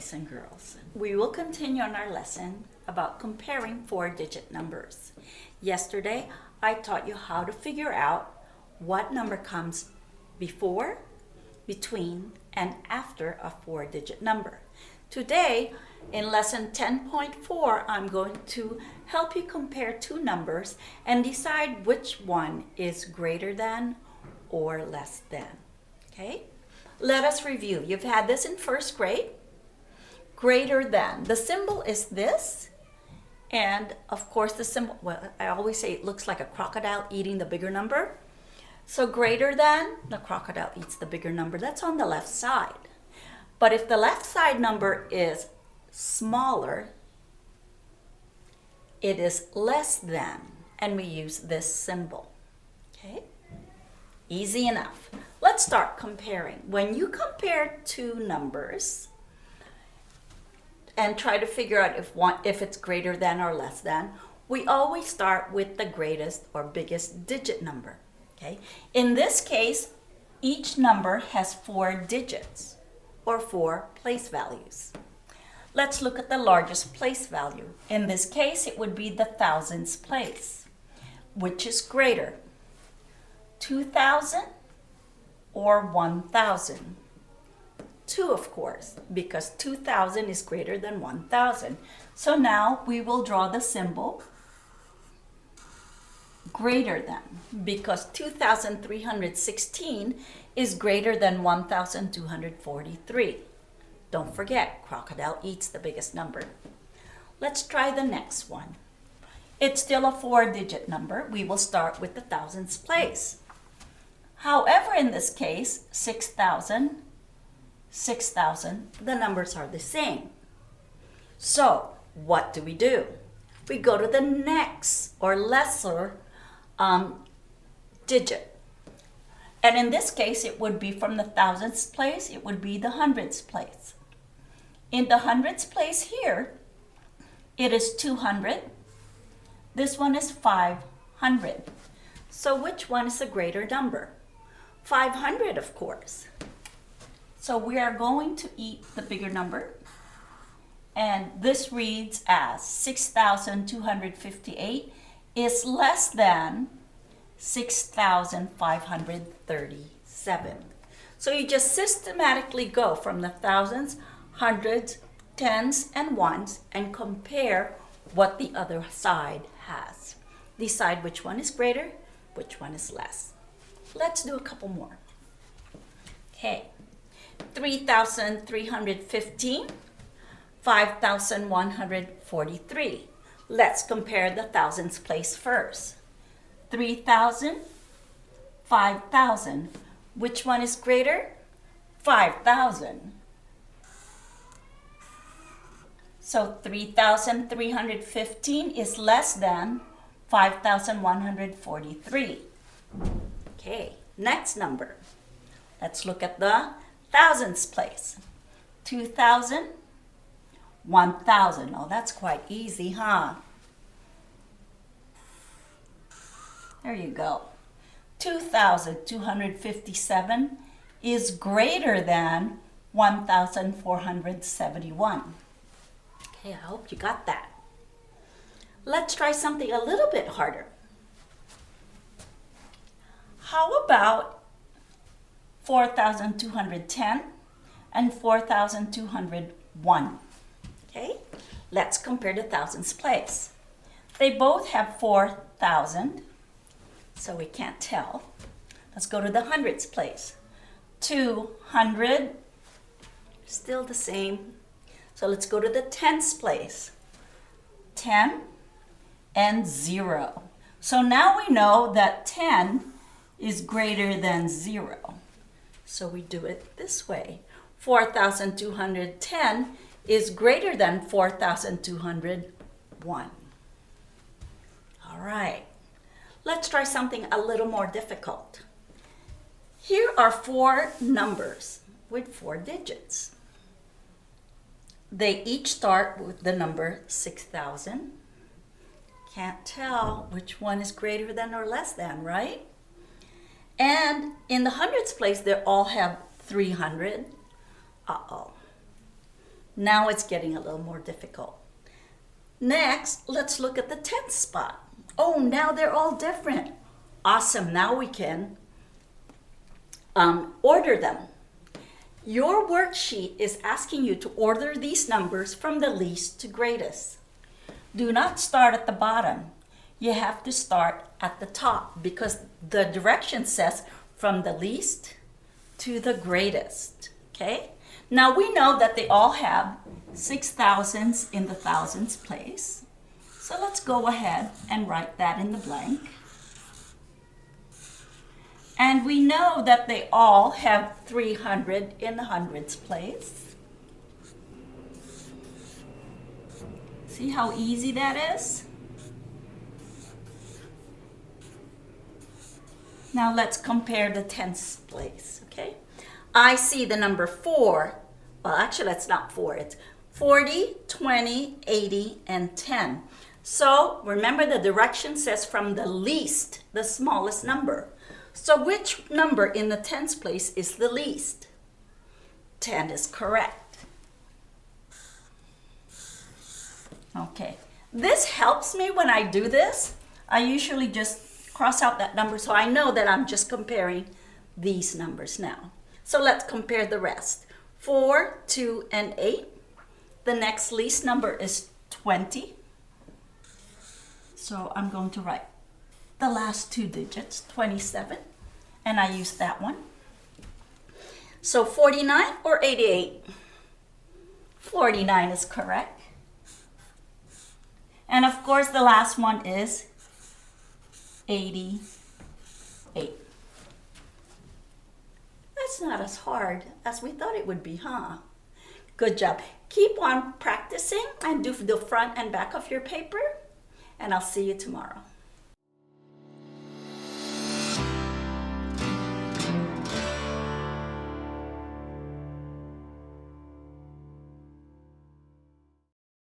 boys and girls. We will continue on our lesson about comparing four-digit numbers. Yesterday, I taught you how to figure out what number comes before, between, and after a four-digit number. Today, in lesson 10.4, I'm going to help you compare two numbers and decide which one is greater than or less than. Okay? Let us review. You've had this in first grade. Greater than. The symbol is this. And of course the symbol, well, I always say it looks like a crocodile eating the bigger number. So greater than, the crocodile eats the bigger number. That's on the left side. But if the left side number is smaller, it is less than. And we use this symbol. Okay? Easy enough. Let's start comparing. When you compare two numbers and try to figure out if it's greater than or less than, we always start with the greatest or biggest digit number. Okay? In this case, each number has 4 digits or 4 place values. Let's look at the largest place value. In this case, it would be the thousands place. Which is greater? 2,000 or 1,000? 2, of course, because 2,000 is greater than 1,000. So now we will draw the symbol greater than, because 2,316 is greater than 1,243. Don't forget, crocodile eats the biggest number. Let's try the next one. It's still a 4-digit number. We will start with the thousands place. However, in this case, 6,000, 6,000, the numbers are the same. So, what do? We go to the next or lesser digit. And in this case, it would be from the thousands place, it would be the hundreds place. In the hundreds place here, it is 200. This one is 500. So which one is a greater number? 500, of course. So we are going to eat the bigger number. And this reads as 6,258 is less than 6,537. So you just systematically go from the thousands, hundreds, tens, and ones and compare what the other side has. Decide which one is greater, which one is less. Let's do a couple more. Okay, 3,315, 5,143. Let's compare the thousands place first. 3,000, 5,000. Which one is greater? 5,000. So 3,315 is less than 5,143. Okay, next number. Let's look at the thousands place. 2,000, 1,000. Oh, that's quite easy, huh? There you go. 2,257 is greater than 1,471. Okay, I hope you got that. Let's try something a little bit harder. How about 4,210 and 4,201? Okay, let's compare the thousands place. They both have 4,000, so we can't tell. Let's go to the hundreds place. 200, still the same. So let's go to the tens place. 10 and 0. So now we know that 10 is greater than 0. So we do it this way. 4,210 is greater than 4,201. All right. Let's try something a little more difficult. Here are 4 numbers with 4 digits. They each start with the number 6,000. Can't tell which one is greater than or less than, right? And in the hundreds place, they all have 300. Uh-oh. Now it's getting a little more difficult. Next, let's look at the tenth spot. Oh, now they're all different. Awesome, now we can order them. Your worksheet is asking you to order these numbers from the least to greatest. Do not start at the bottom. You have to start at the top because the direction says from the least to the greatest, okay? Now we know that they all have 6 thousandths in the thousandths place. So let's go ahead and write that in the blank. And we know that they all have 300 in the hundredths place. See how easy that is? Now let's compare the tenths place, okay? I see the number 4. Well, actually, that's not 4. It's 40, 20, 80, and 10. So remember the direction says from the least, the smallest number. So which number in the tens place is the least? 10 is correct. Okay, this helps me when I do this. I usually just cross out that number so I know that I'm just comparing these numbers now. So let's compare the rest. 4, 2, and 8. The next least number is 20. So I'm going to write the last 2 digits, 27, and I use that one. So 49 or 88? 49 is correct. And of course the last one is 88. That's not as hard as we thought it would be, huh? Good job. Keep on practicing and do the front and back of your paper, and I'll see you tomorrow.